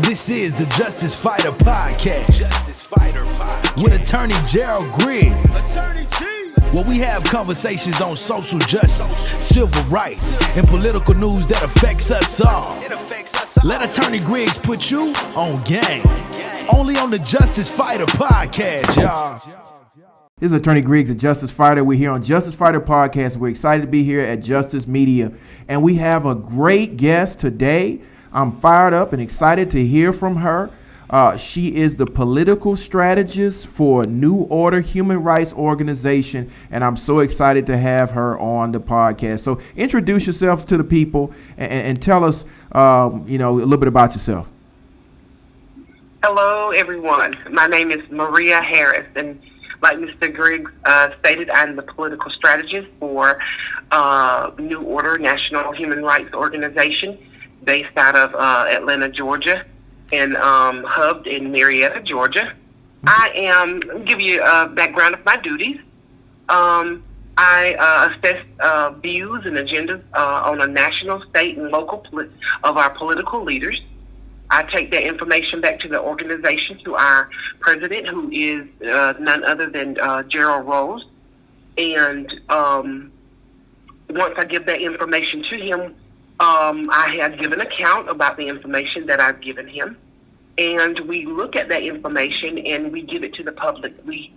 This is the Justicefighter podcast. Justicefighter podcast. With attorney Gerald Griggs. Attorney G. Where we have conversations on social justice, civil rights, and political news that affects us all. Let attorney Griggs put you on game. Only on the Justicefighter podcast, y'all. This is Attorney Griggs at Justicefighter. We're here on Justicefighter podcast. We're excited to be here at Justice Media. And we have a great guest today. I'm fired up and excited to hear from her. She is the political strategist for New Order Human Rights Organization, and I'm so excited to have her on the podcast. So introduce yourself to the people and tell us, a little bit about yourself. Hello, everyone. My name is Maria Harris, and like Mr. Griggs stated, I'm the political strategist for New Order National Human Rights Organization, based out of Atlanta, Georgia, and hubbed in Marietta, Georgia. I'll give you a background of my duties. I assess views and agendas on a national, state, and local of our political leaders. I take that information back to the organization, to our president, who is none other than Gerald Rose. And once I give that information to him, I have given account about the information that I've given him, and we look at that information and we give it to the public. We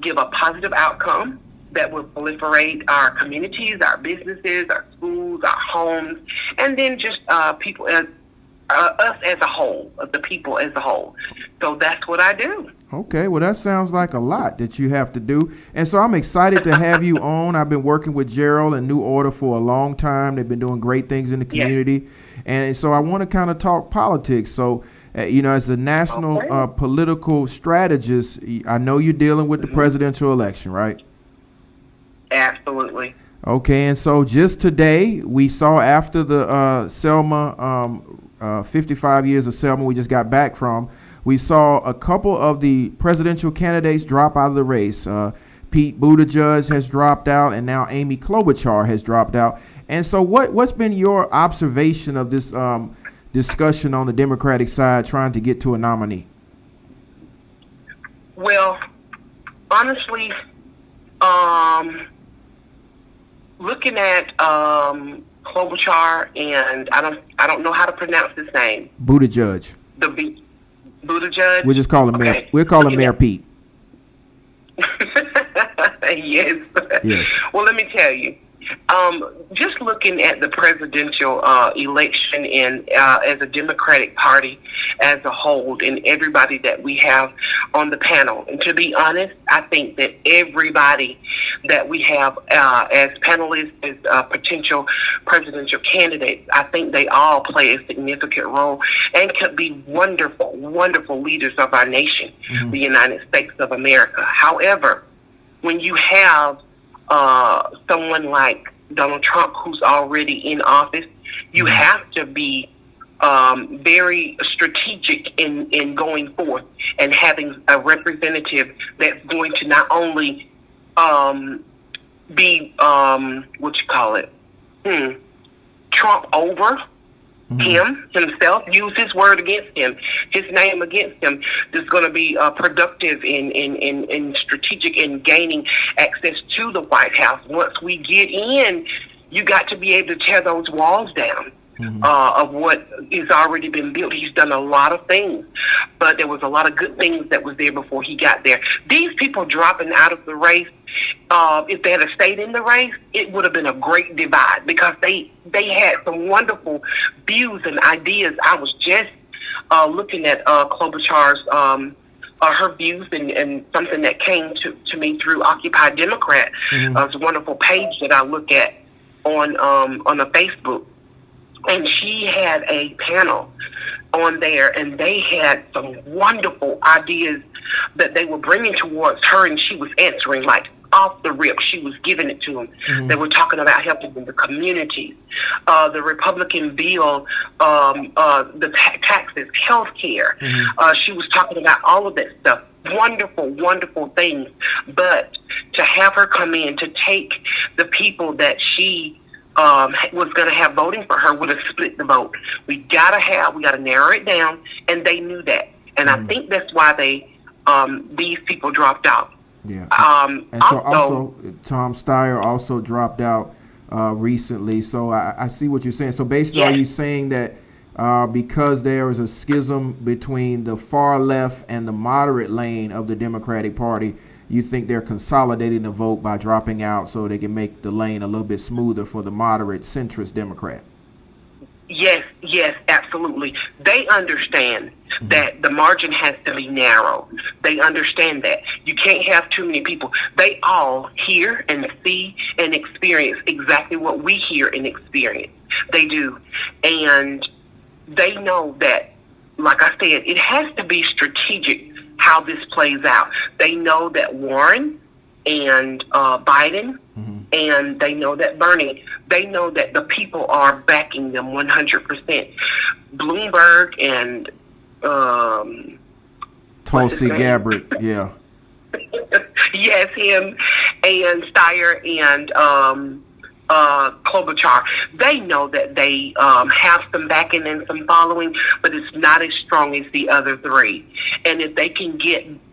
give a positive outcome that will proliferate our communities, our businesses, our schools, our homes, and then just people as us as a whole, the people as a whole. So that's what I do. Okay, well, that sounds like a lot that you have to do. And so I'm excited to have you on. I've been working with Gerald and New Order for a long time. They've been doing great things in the community. Yes. And so I want to kind of talk politics. So, as a national political strategist, I know you're dealing with the presidential election, right? Absolutely. Okay, and so just today, we saw after the Selma, 55 years of Selma we just got back from, we saw a couple of the presidential candidates drop out of the race. Pete Buttigieg has dropped out, and now Amy Klobuchar has dropped out. And so what's been your observation of this discussion on the Democratic side trying to get to a nominee? Well, honestly, looking at Klobuchar, and I don't know how to pronounce his name. Buttigieg. Buttigieg. We'll just call him Mayor. We'll call him Mayor Pete. Yes. Well, let me tell you. Just looking at the presidential election and as a Democratic Party as a whole, and everybody that we have on the panel, and to be honest, I think that everybody that we have as panelists, as potential presidential candidates, I think they all play a significant role and could be wonderful, wonderful leaders of our nation, the United States of America. However, when you have someone like Donald Trump, who's already in office, you have to be very strategic in going forth and having a representative that's going to not only be Trump over himself, use his word against him, his name against him, that's going to be productive in strategic in gaining access to the White House. Once we get in, you got to be able to tear those walls down of what has already been built. He's done a lot of things, but there was a lot of good things that was there before he got there. These people dropping out of the race, if they had stayed in the race, it would have been a great divide, because they had some wonderful views and ideas. I was just looking at Klobuchar's her views and something that came to me through Occupy Democrat. It's a wonderful page that I look at on a Facebook, and she had a panel on there, and they had some wonderful ideas that they were bringing towards her, and she was answering like off the rip. She was giving it to them. They were talking about helping in the communities, the Republican bill, the taxes, health care. She was talking about all of that stuff. Wonderful, wonderful things. But to have her come in to take the people that she was going to have voting for her would have split the vote. We got to narrow it down and they knew that. And I think that's why these people dropped out. Yeah. And so also Tom Steyer also dropped out recently. So I see what you're saying. So basically, are you saying that because there is a schism between the far left and the moderate lane of the Democratic Party, you think they're consolidating the vote by dropping out so they can make the lane a little bit smoother for the moderate centrist Democrat? Yes, absolutely. They understand that the margin has to be narrow. They understand that. You can't have too many people. They all hear and see and experience exactly what we hear and experience. They do. And they know that, like I said, it has to be strategic how this plays out. They know that Warren and Biden, and they know that Bernie, they know that the people are backing them 100%. Bloomberg and Tulsi Gabbard, yeah. Yes, him and Steyer and Klobuchar. They know that they have some backing and some following, but it's not as strong as the other three. And if they can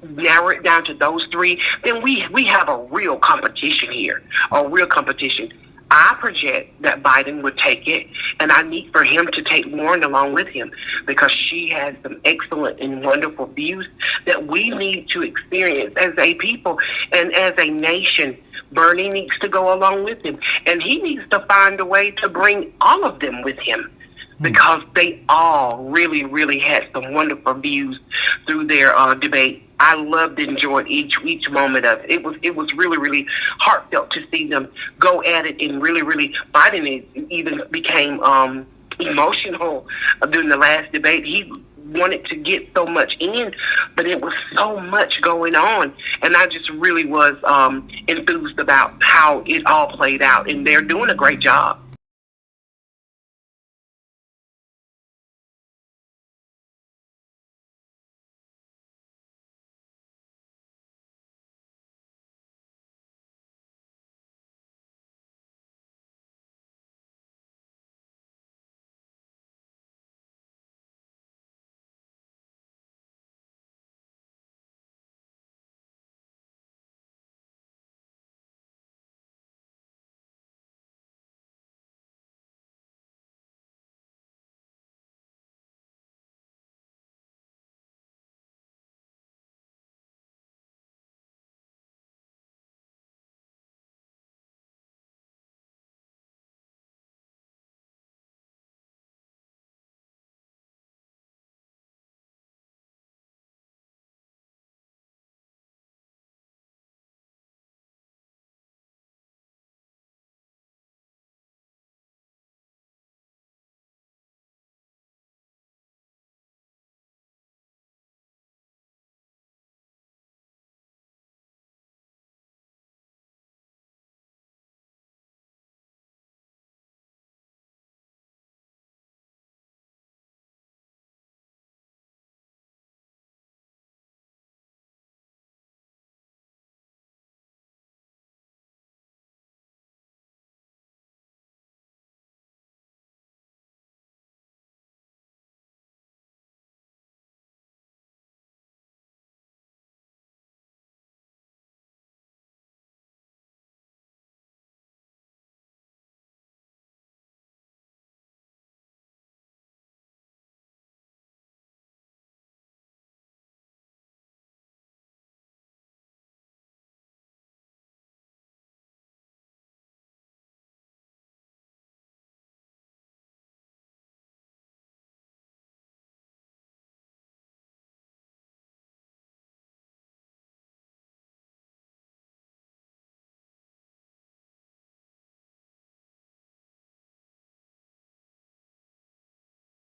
narrow it down to those three, then we have a real competition here, a real competition. I project that Biden would take it, and I need for him to take Warren along with him because she has some excellent and wonderful views that we need to experience as a people and as a nation. Bernie needs to go along with him, and he needs to find a way to bring all of them with him because they all really, really had some wonderful views through their debate. I loved and enjoyed each moment of it. It was really, really heartfelt to see them go at it, and really, really, Biden even became emotional during the last debate. He wanted to get so much in, but it was so much going on, and I just really was enthused about how it all played out, and they're doing a great job.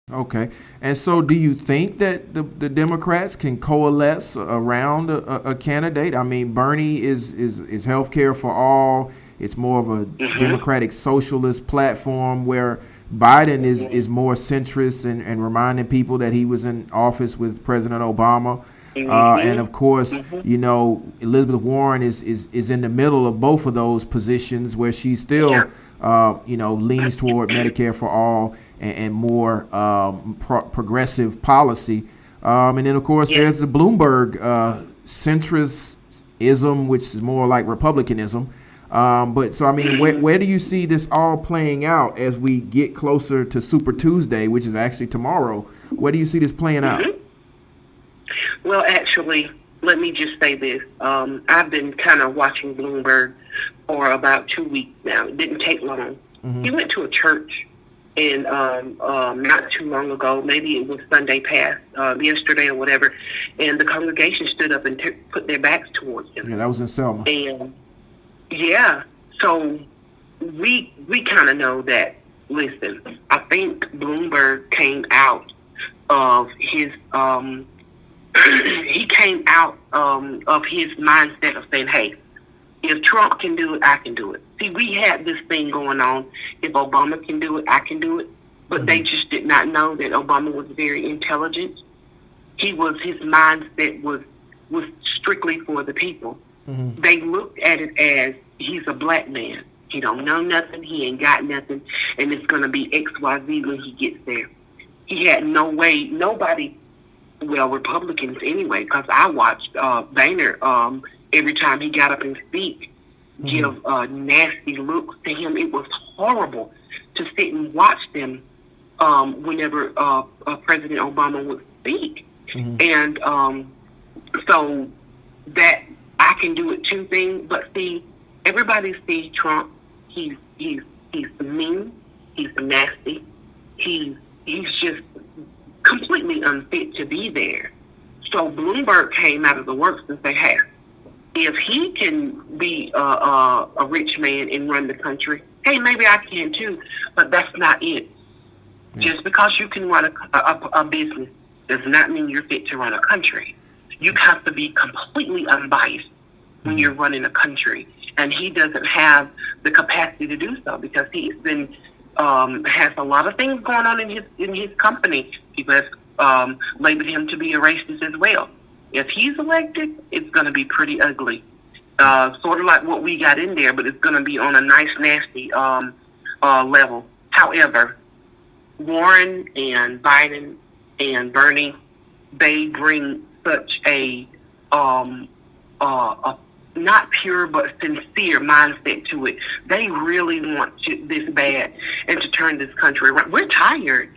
Okay. And so do you think that the Democrats can coalesce around a candidate? I mean, Bernie is healthcare for all. It's more of a democratic socialist platform, where Biden is more centrist and reminding people that he was in office with President Obama. And of course, you know, Elizabeth Warren is in the middle of both of those positions, where she still, you know, leans toward Medicare for all and more progressive policy. And then, of course, there's the Bloomberg centrism, which is more like Republicanism. But so, I mean, where do you see this all playing out as we get closer to Super Tuesday, which is actually tomorrow? Where do you see this playing out? Well, actually, let me just say this. I've been kind of watching Bloomberg for about 2 weeks now. It didn't take long. He went to a church and not too long ago, maybe it was Sunday past, yesterday or whatever, and the congregation stood up and put their backs towards him. Yeah, that was in Selma. And yeah, so we kind of know that. Listen, I think Bloomberg came out of his he came out of his mindset of saying, "Hey, if Trump can do it, I can do it." See, we had this thing going on. If Obama can do it, I can do it. But they just did not know that Obama was very intelligent. His mindset was strictly for the people. They looked at it as he's a black man. He don't know nothing. He ain't got nothing. And it's going to be XYZ when he gets there. He had no way, nobody, well, Republicans anyway, because I watched Boehner every time he got up and speak, give nasty looks to him. It was horrible to sit and watch them whenever President Obama would speak. And so that I can do it too thing, but see, everybody sees Trump. He's mean. He's nasty. He's just completely unfit to be there. So Bloomberg came out of the works and said, "Hey, if he can be a rich man and run the country, hey, maybe I can too." But that's not it. Just because you can run a business does not mean you're fit to run a country. You have to be completely unbiased when you're running a country. And he doesn't have the capacity to do so because he's been has a lot of things going on in his company. People have labeled him to be a racist as well. If he's elected, it's going to be pretty ugly. Sort of like what we got in there, but it's going to be on a nice, nasty level. However, Warren and Biden and Bernie, they bring such a not pure but sincere mindset to it. They really want this bad and to turn this country around. We're tired.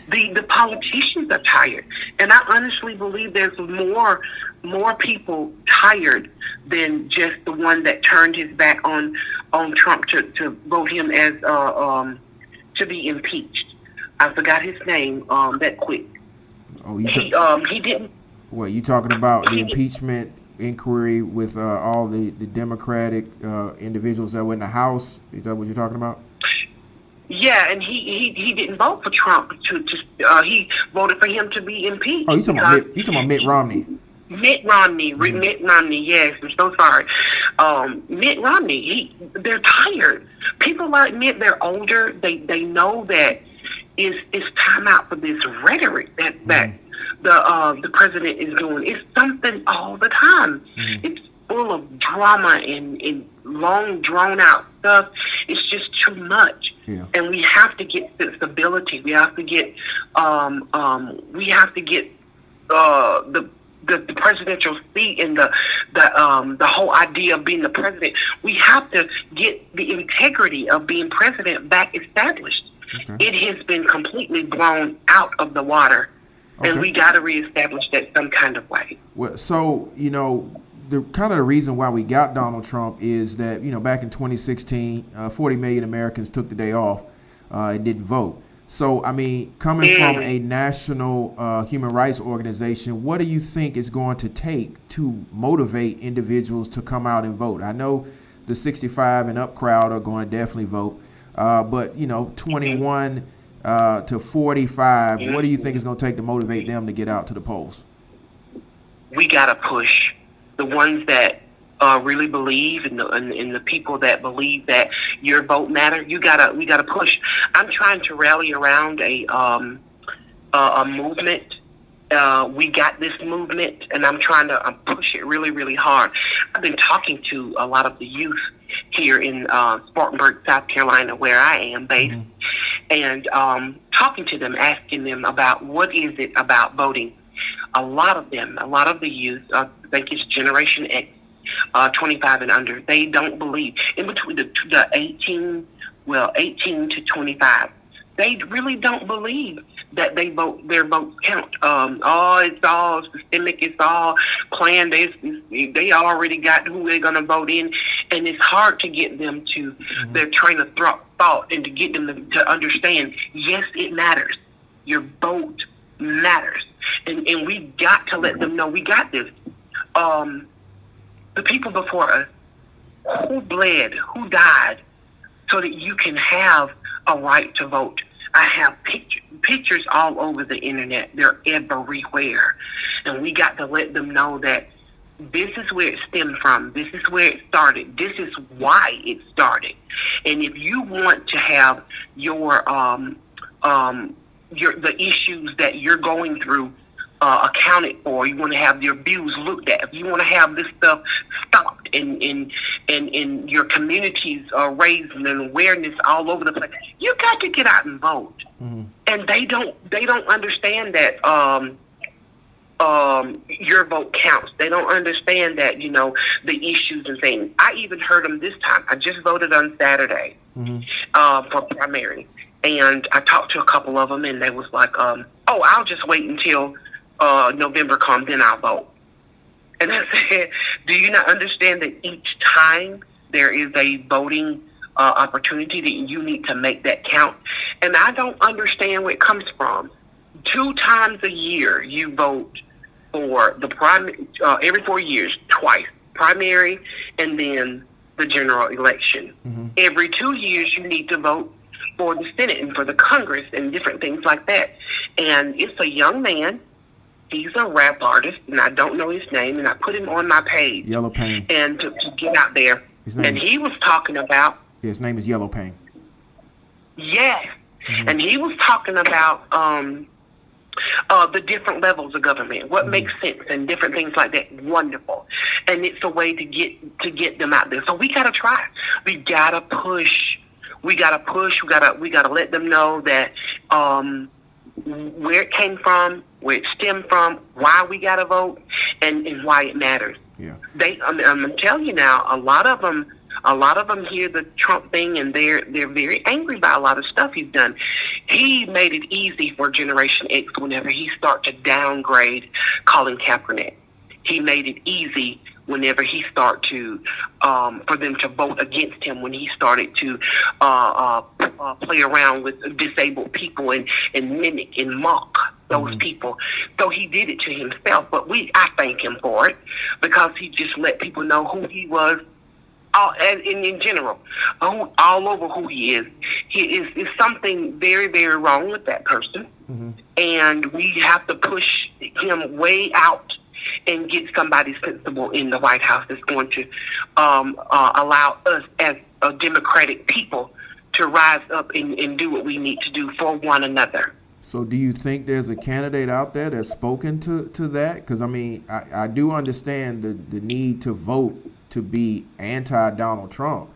The politicians are tired, and I honestly believe there's more people tired than just the one that turned his back on Trump to vote him as to be impeached. I forgot his name that quick. Oh, he didn't. What, you talking about the impeachment inquiry with all the Democratic individuals that were in the House? Is that what you're talking about? Yeah, and he didn't vote for Trump. He voted for him to be impeached. Oh, you talking about Mitt Romney? Mitt Romney, Mitt Romney. Yes, I'm so sorry. Mitt Romney. They're tired. People like Mitt, they're older. They know that it's time out for this rhetoric that the president is doing. It's something all the time. It's full of drama and long drawn out stuff. It's just too much. Yeah. And we have to get stability. We have to get the presidential seat and the whole idea of being the president. We have to get the integrity of being president back established. Okay. It has been completely blown out of the water. Okay. And we got to reestablish that some kind of way. Well, so, the kind of the reason why we got Donald Trump is that, back in 2016, 40 million Americans took the day off and didn't vote. So, I mean, coming from a national human rights organization, what do you think is going to take to motivate individuals to come out and vote? I know the 65 and up crowd are going to definitely vote, but, 21 to 45, what do you think is going to take to motivate them to get out to the polls? We got to push the ones that really believe and the people that believe that your vote matter. We gotta push. I'm trying to rally around a movement. We got this movement, and I'm trying to push it really, really hard. I've been talking to a lot of the youth here in Spartanburg, South Carolina, where I am based, and talking to them, asking them about what is it about voting a lot of the youth, I think it's Generation X, 25 and under, they don't believe. In between the 18 to 25, they really don't believe that their votes count. It's all systemic, it's all planned. They already got who they're going to vote in, and it's hard to get them to their train of thought and to get them to understand, yes, it matters. Your vote matters. And we got to let them know we got this. The people before us, who bled, who died, so that you can have a right to vote. I have pictures all over the internet. They're everywhere. And we got to let them know that this is where it stemmed from. This is where it started. This is why it started. And if you want to have the issues that you're going through accounted for, you want to have your views looked at, if you want to have this stuff stopped and your communities raised and awareness all over the place, you got to get out and vote. And they don't understand that your vote counts. They don't understand that, the issues and things. I even heard them this time. I just voted on Saturday for primary, and I talked to a couple of them, and they was like, I'll just wait until November comes, then I'll vote. And I said, do you not understand that each time there is a voting opportunity that you need to make that count? And I don't understand where it comes from. 2 times a year you vote for the primary, every 4 years, twice, primary and then the general election. Every 2 years you need to vote for the Senate and for the Congress and different things like that. And it's a young man. He's a rap artist, and I don't know his name, and I put him on my page. Yellow Pain. And to get out there. And he was talking about... His name is Yellow Pain. Yes. And he was talking about the different levels of government, what makes sense, and different things like that. Wonderful. And it's a way to get them out there. So we got to try. We got to push. We got to push. We got to let them know that where it came from, where it stemmed from, why we got to vote, and why it matters. Yeah. I'm telling you now, a lot of them hear the Trump thing, and they're very angry by a lot of stuff he's done. He made it easy for Generation X whenever he started to downgrade Colin Kaepernick. He made it easy whenever he started to for them to vote against him, when he started to play around with disabled people and mimic and mock those people. So he did it to himself, but I thank him for it, because he just let people know who he was. In general, all over who he is. He is something very, very wrong with that person, and we have to push him way out and get somebody sensible in the White House that's going to allow us as a democratic people to rise up and do what we need to do for one another. So do you think there's a candidate out there that's spoken to that? Because, I mean, I do understand the need to vote to be anti-Donald Trump,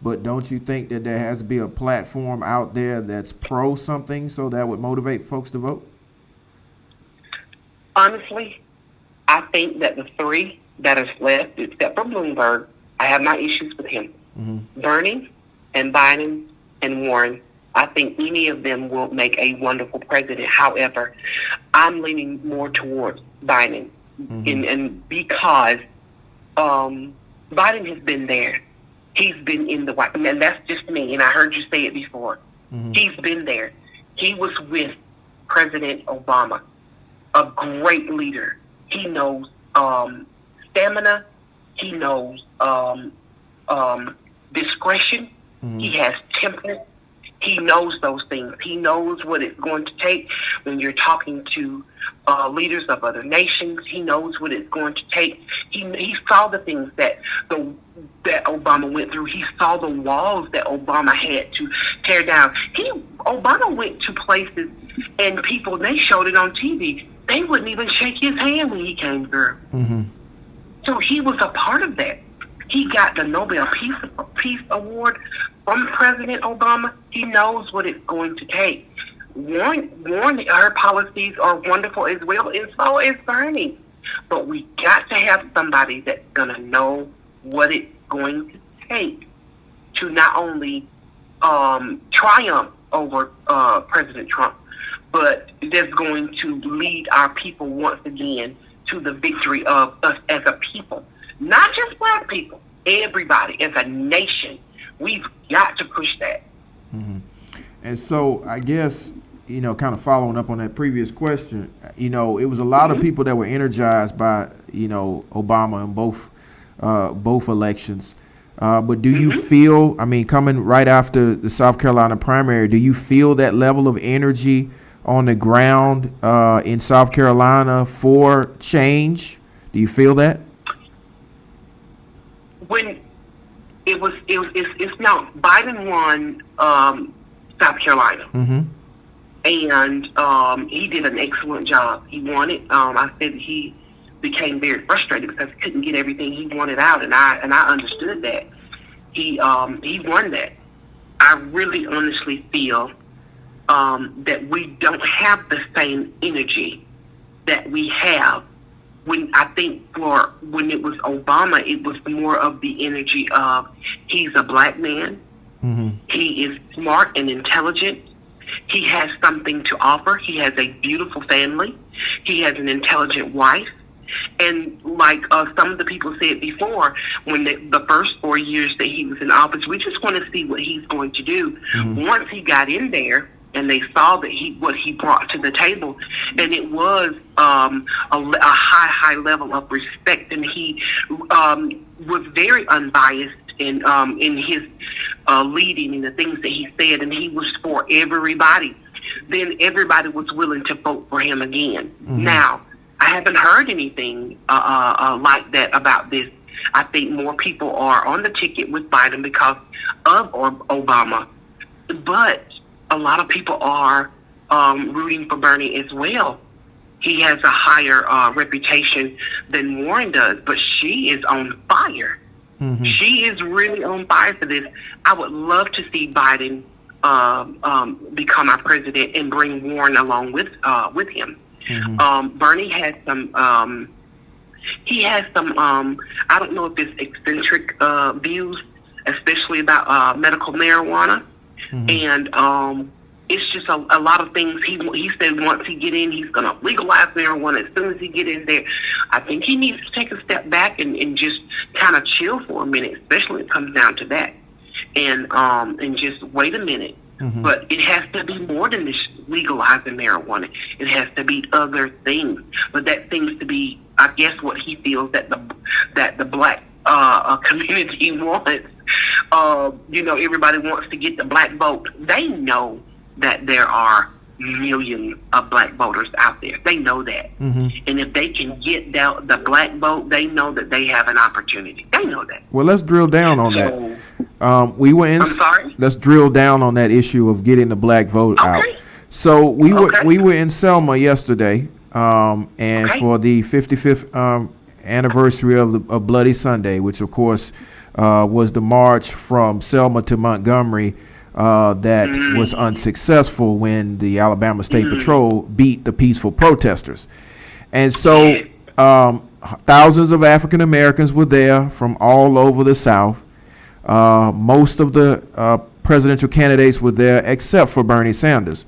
but don't you think that there has to be a platform out there that's pro something so that would motivate folks to vote? Honestly, I think that the 3 that is left, except for Bloomberg, I have my issues with him. Bernie and Biden and Warren, I think any of them will make a wonderful president. However, I'm leaning more towards Biden, and because Biden has been there. He's been in the White House, and that's just me, and I heard you say it before. He's been there. He was with President Obama, a great leader. He knows stamina. He knows discretion. He has temperance. He knows those things. He knows what it's going to take when you're talking to leaders of other nations. He knows what it's going to take. He saw the things that Obama went through. He saw the walls that Obama had to tear down. Obama went to places, and people, they showed it on TV. They wouldn't even shake his hand when he came through. So he was a part of that. He got the Nobel Peace Award from President Obama. He knows what it's going to take. Warren, her policies are wonderful as well, and so is Bernie. But we got to have somebody that's going to know what it's going to take to not only triumph over President Trump, but that's going to lead our people once again to the victory of us as a people. Not just black people, everybody as a nation. We've got to push that. Mm-hmm. And so I guess, kind of following up on that previous question, it was a lot of people that were energized by, Obama in both elections. But do you feel, coming right after the South Carolina primary, do you feel that level of energy on the ground in South Carolina for change? Do you feel that? When it's now Biden won South Carolina, and he did an excellent job. He won it. I said he became very frustrated because he couldn't get everything he wanted out, and I understood that. He won that. I really honestly feel that we don't have the same energy that we have when it was Obama. It was more of the energy of he's a black man. He is smart and intelligent. He has something to offer. He has a beautiful family. He has an intelligent wife. And like some of the people said before, when the first 4 years that he was in office, we just want to see what he's going to do. Once he got in there and they saw that what he brought to the table, and it was a high level of respect, and he was very unbiased in his leading and the things that he said, and he was for everybody. Then everybody was willing to vote for him again. Now, I haven't heard anything like that about this. I think more people are on the ticket with Biden because of Obama, but a lot of people are rooting for Bernie as well. He has a higher reputation than Warren does, but she is on fire. She is really on fire for this. I would love to see Biden become our president and bring Warren along with him. Bernie has some. He has some. I don't know if it's eccentric views, especially about medical marijuana, and it's just a lot of things. He said once he get in, he's going to legalize marijuana as soon as he get in there. I think he needs to take a step back and just kind of chill for a minute, especially when it comes down to that, and just wait a minute. But it has to be more than this legalizing marijuana. It has to be other things. But that seems to be, I guess, what he feels that the black community wants. Everybody wants to get the black vote. They know that there are millions of black voters out there. They know that. And if they can get the black vote, they know that they have an opportunity. They know that. Well, let's drill down on that. I'm sorry? Let's drill down on that issue of getting the black vote out. So we were in Selma yesterday, and for the 55th anniversary of Bloody Sunday, which of course was the march from Selma to Montgomery that was unsuccessful when the Alabama State Patrol beat the peaceful protesters. And so thousands of African Americans were there from all over the South. Most of the presidential candidates were there except for Bernie Sanders.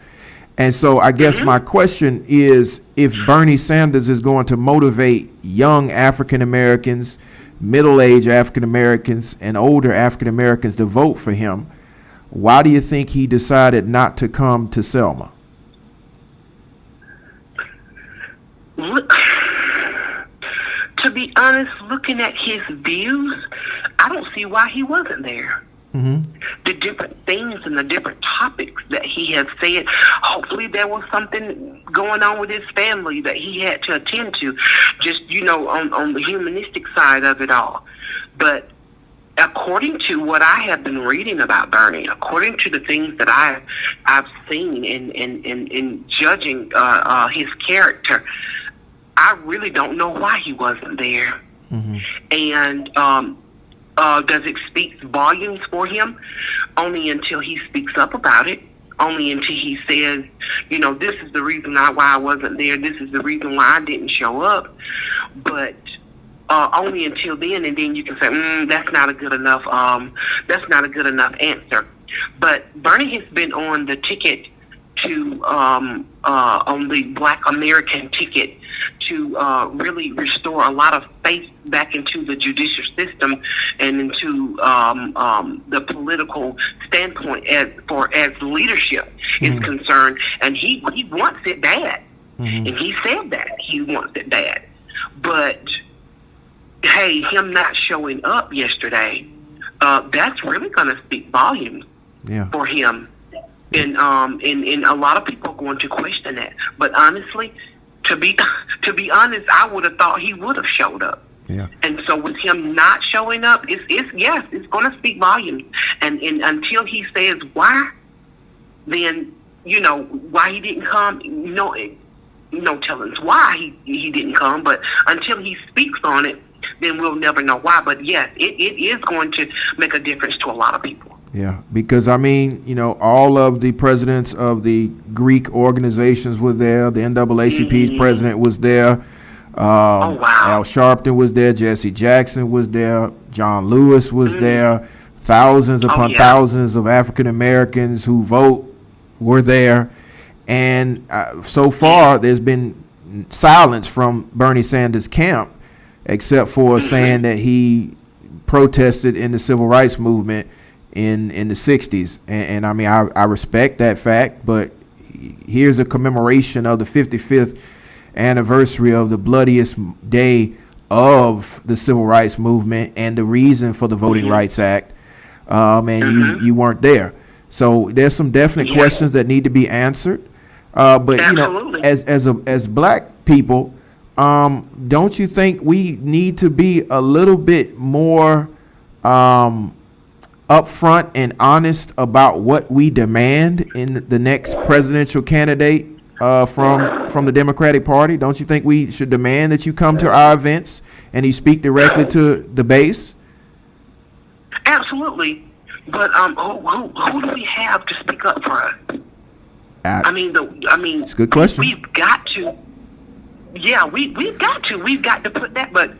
And so I guess my question is, if Bernie Sanders is going to motivate young African Americans, middle-aged African Americans, and older African Americans to vote for him, why do you think he decided not to come to Selma? To be honest, looking at his views, I don't see why he wasn't there. The different things and the different topics that he has said, hopefully there was something going on with his family that he had to attend to, just, on the humanistic side of it all. But according to what I have been reading about Bernie, according to the things that I've seen in judging his character, I really don't know why he wasn't there. And does it speak volumes for him? Only until he speaks up about it. only until he says, this is the reason why I wasn't there. This is the reason why I didn't show up. But only until then, and then you can say, that's not a good enough. That's not a good enough answer. But Bernie has been on the ticket to on the Black American ticket to really restore a lot of faith back into the judicial system and into the political standpoint as leadership is concerned. And he wants it bad. And he said that he wants it bad. But hey, him not showing up yesterday, that's really going to speak volumes for him. And a lot of people are going to question that. But honestly, to be honest, I would have thought he would have showed up. Yeah. And so with him not showing up, it's going to speak volumes. And until he says why, then why he didn't come. No telling why he didn't come. But until he speaks on it, then we'll never know why. But yes, it is going to make a difference to a lot of people. Yeah, because all of the presidents of the Greek organizations were there. The NAACP's president was there. Al Sharpton was there. Jesse Jackson was there. John Lewis was there. Thousands upon thousands of African Americans who vote were there. And so far, there's been silence from Bernie Sanders' camp, except for saying that he protested in the civil rights movement in the 60s. And I mean, I respect that fact, but here's a commemoration of the 55th anniversary of the bloodiest day of the civil rights movement and the reason for the Voting Rights Act, and you weren't there. So there's some definite questions that need to be answered. But as black people, don't you think we need to be a little bit more upfront and honest about what we demand in the next presidential candidate from the Democratic Party? Don't you think we should demand that you come to our events and you speak directly to the base? Absolutely. But who do we have to speak up for us? It's a good question. We've got to. Yeah, we've got to. We've got to put that. But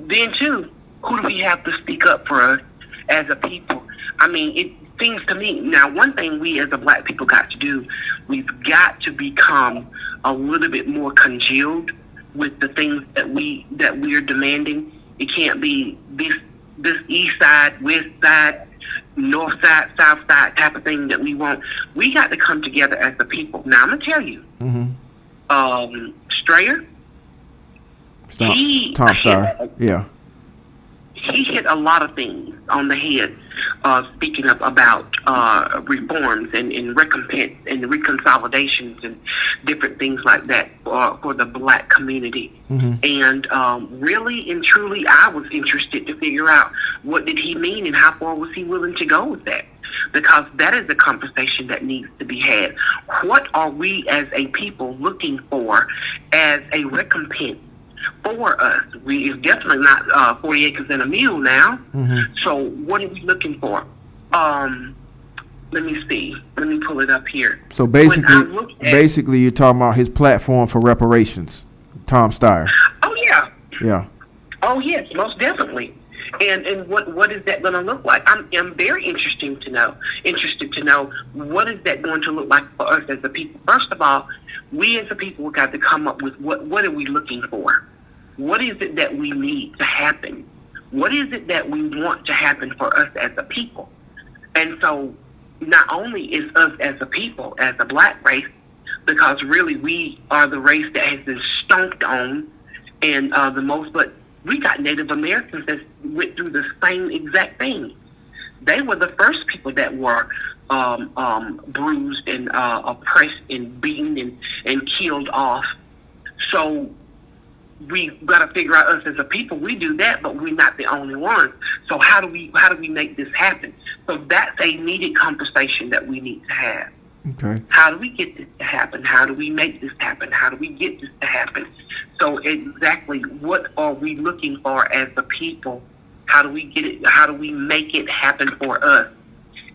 then too, who do we have to speak up for us as a people? I mean, it seems to me now. One thing we as a black people got to do, we've got to become a little bit more congealed with the things that we're demanding. It can't be this east side, west side, north side, south side type of thing that we want. We got to come together as a people. Now I'm gonna tell you, Strayer, Tom Steyer, he hit a lot of things on the head. Speaking up about reforms and recompense and reconsolidations and different things like that for the black community. And really and truly, I was interested to figure out what did he mean and how far was he willing to go with that, because that is a conversation that needs to be had. What are we as a people looking for as a recompense for us? It's definitely not 40 acres and a mule now. So what are we looking for? Let me see. Let me pull it up here. So basically, you're talking about his platform for reparations, Tom Steyer. Oh yeah. Yeah. Oh yes, most definitely. And what is that going to look like? I'm very interested to know what is that going to look like for us as a people. First of all, we as a people got to come up with what are we looking for? What is it that we need to happen? What is it that we want to happen for us as a people? And so not only is us as a people, as a black race, because really we are the race that has been stomped on and the most, but we got Native Americans that went through the same exact thing. They were the first people that were bruised and oppressed and beaten and killed off. So we got to figure out, us as a people, we do that, but we're not the only ones. So how do we make this happen? So that's a needed conversation that we need to have. Okay. How do we get this to happen? How do we make this happen? How do we get this to happen? So exactly, what are we looking for as a people? How do we get it? How do we make it happen for us?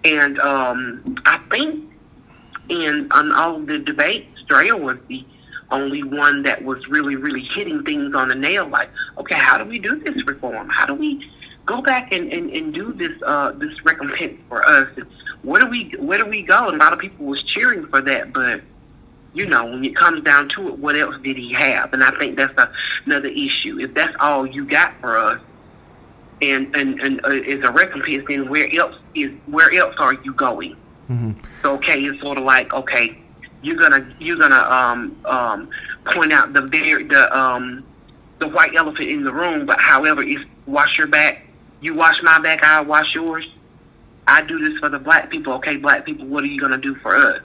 And I think And on all of the debates, Drea was the only one that was really, really hitting things on the nail. Like, okay, how do we do this reform? How do we go back and do this this recompense for us? And where do we go? And a lot of people was cheering for that, but you know, when it comes down to it, what else did he have? And I think that's another issue. If that's all you got for us, and is a recompense, then where else are you going? Mm-hmm. So okay, it's sort of like, okay, you're gonna point out the white elephant in the room, but however, if wash your back, you wash my back, I wash yours. I do this for the black people. Okay, black people, what are you gonna do for us?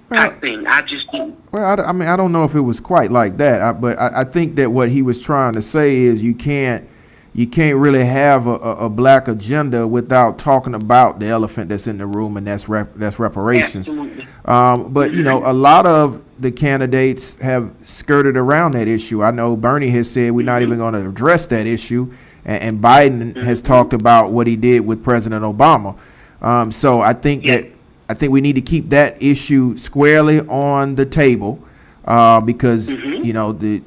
Type thing. I just think. Well, I mean, I don't know if it was quite like that, but I think that what he was trying to say is you can't really have a black agenda without talking about the elephant that's in the room, and that's reparations. Absolutely. But you know, a lot of the candidates have skirted around that issue. I know Bernie has said we're not even going to address that issue, and Biden has talked about what he did with President Obama. So I think that we need to keep that issue squarely on the table, because you know the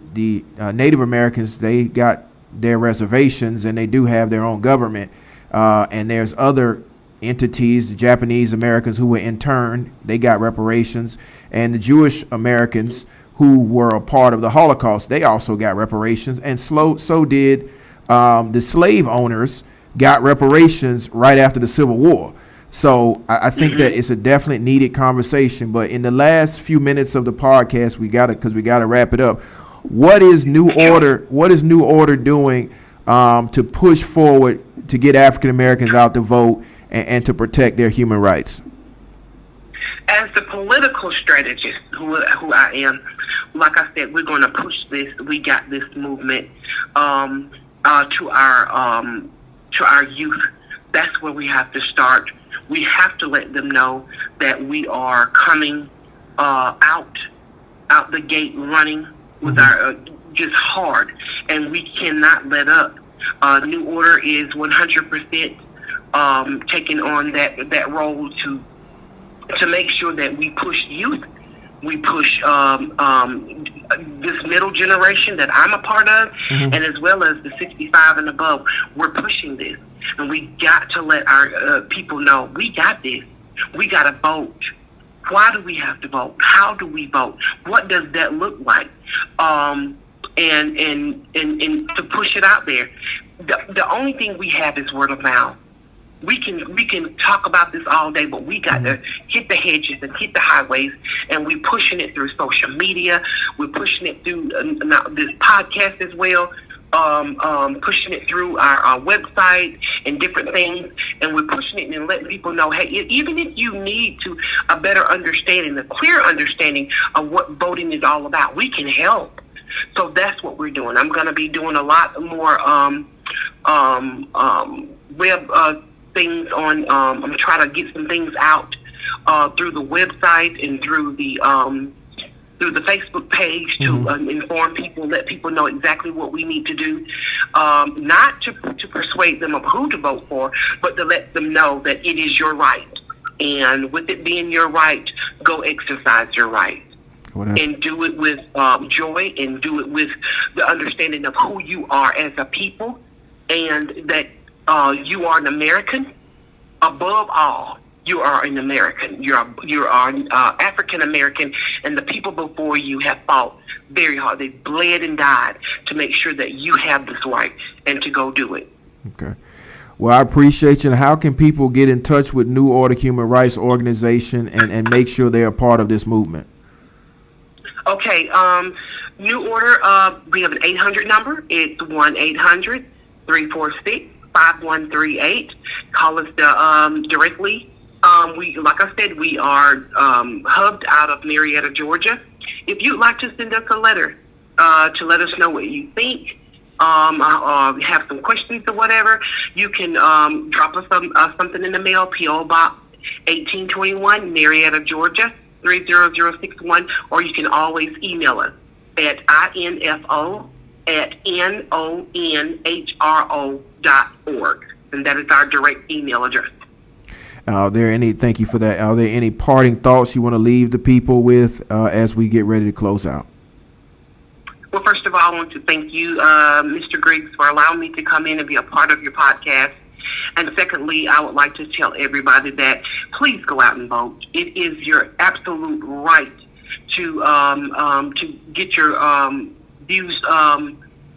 Native Americans, they got their reservations and they do have their own government, and there's other entities, the Japanese Americans who were interned, they got reparations, and the Jewish Americans who were a part of the Holocaust, they also got reparations, and so did the slave owners got reparations right after the Civil War. So I think that it's a definite needed conversation. But in the last few minutes of the podcast, we got to wrap it up. What is New Order? What is New Order doing to push forward to get African Americans out to vote and to protect their human rights? As the political strategist who I am, like I said, we're going to push this. We got this movement to our youth. That's where we have to start. We have to let them know that we are coming out the gate running with our just hard, and we cannot let up. New Order is 100% taking on that role to make sure that we push youth, we push this middle generation that I'm a part of, and as well as the 65 and above. We're pushing this, and we got to let our people know we got this. We got to vote. Why do we have to vote? How do we vote? What does that look like? And to push it out there. The only thing we have is word of mouth. We can talk about this all day, but we got to hit the hedges and hit the highways, and we're pushing it through social media. We're pushing it through this podcast as well. Pushing it through our website and different things, and we're pushing it and letting people know, hey, even if you need a better understanding, a clear understanding of what voting is all about, we can help. So that's what we're doing. I'm going to be doing a lot more web things on. I'm trying to get some things out through the website and through the Facebook page to inform people, let people know exactly what we need to do, not to persuade them of who to vote for, but to let them know that it is your right. And with it being your right, go exercise your right. And do it with joy, and do it with the understanding of who you are as a people, and that you are an American. Above all, you are an American. You are African American, and the people before you have fought very hard. They bled and died to make sure that you have this right and to go do it. Okay. Well, I appreciate you. And how can people get in touch with New Order Human Rights Organization and make sure they are part of this movement? Okay. New Order, we have an 800 number. It's 1-800-346-5138. Call us directly. Like I said, we are hubbed out of Marietta, Georgia. If you'd like to send us a letter to let us know what you think, have some questions or whatever, you can drop us something in the mail, P.O. Box 1821, Marietta, Georgia 30061, or you can always email us at info@nonhro.org, and that is our direct email address. Thank you for that. Are there any parting thoughts you want to leave the people with as we get ready to close out? Well, first of all, I want to thank you, Mr. Griggs, for allowing me to come in and be a part of your podcast. And secondly, I would like to tell everybody that please go out and vote. It is your absolute right to get your views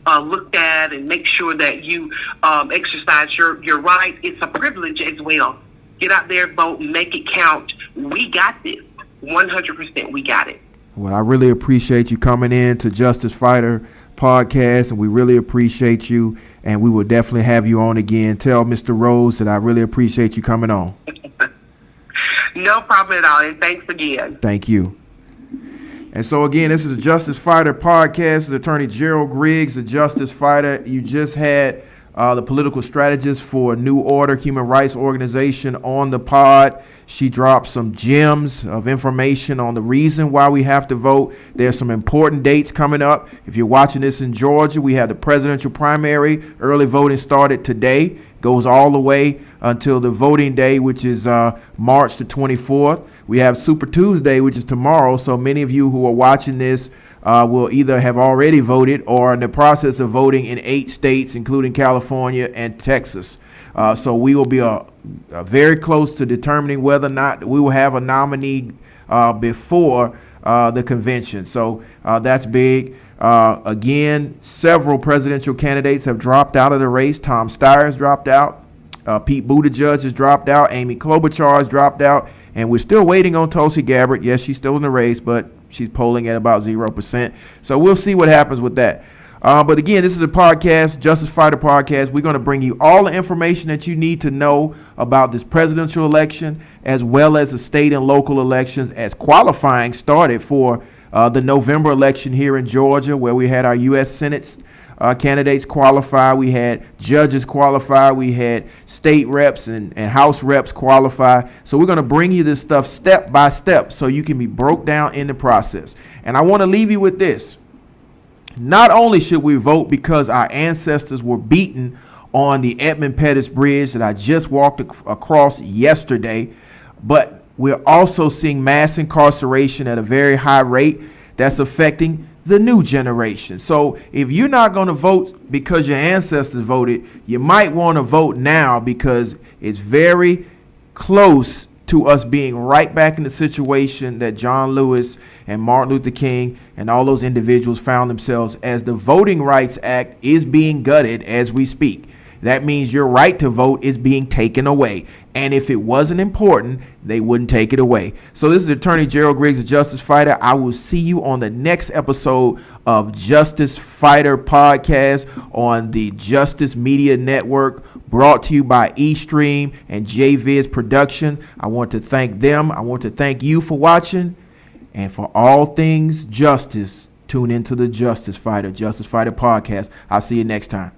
looked at and make sure that you exercise your right. It's a privilege as well. Get out there, vote, make it count. We got this. 100% we got it. Well, I really appreciate you coming in to Justicefighter podcast, and we really appreciate you, and we will definitely have you on again. Tell Mr. Rose that I really appreciate you coming on. No problem at all, and thanks again. Thank you. And so again, this is the Justicefighter podcast. This is Attorney Gerald Griggs, the Justicefighter. You just had the political strategist for New Order Human Rights Organization on the pod. She dropped some gems of information on the reason why we have to vote. There's some important dates coming up. If you're watching this in Georgia, we have the presidential primary. Early voting started today, goes all the way until the voting day, which is March the 24th. We have Super Tuesday, which is tomorrow. So many of you who are watching this will either have already voted or in the process of voting in 8 states, including California and Texas. So we will be very close to determining whether or not we will have a nominee before the convention. So that's big. Again, several presidential candidates have dropped out of the race. Tom Steyer has dropped out. Pete Buttigieg has dropped out. Amy Klobuchar has dropped out. And we're still waiting on Tulsi Gabbard. Yes, she's still in the race, but she's polling at about 0%. So we'll see what happens with that. But again, this is a podcast, Justicefighter podcast. We're going to bring you all the information that you need to know about this presidential election, as well as the state and local elections, as qualifying started for the November election here in Georgia, where we had our U.S. Senate candidates qualify. We had judges qualify. We had state reps and House reps qualify. So we're going to bring you this stuff step by step so you can be broke down in the process. And I want to leave you with this. Not only should we vote because our ancestors were beaten on the Edmund Pettus Bridge that I just walked across yesterday, but we're also seeing mass incarceration at a very high rate that's affecting the new generation. So if you're not going to vote because your ancestors voted, you might want to vote now because it's very close to us being right back in the situation that John Lewis and Martin Luther King and all those individuals found themselves, as the Voting Rights Act is being gutted as we speak. That means your right to vote is being taken away. And if it wasn't important, they wouldn't take it away. So this is Attorney Gerald Griggs, the Justicefighter. I will see you on the next episode of Justicefighter podcast on the Justice Media Network, brought to you by eStream and JVidz production. I want to thank them. I want to thank you for watching. And for all things justice, tune into the Justicefighter podcast. I'll see you next time.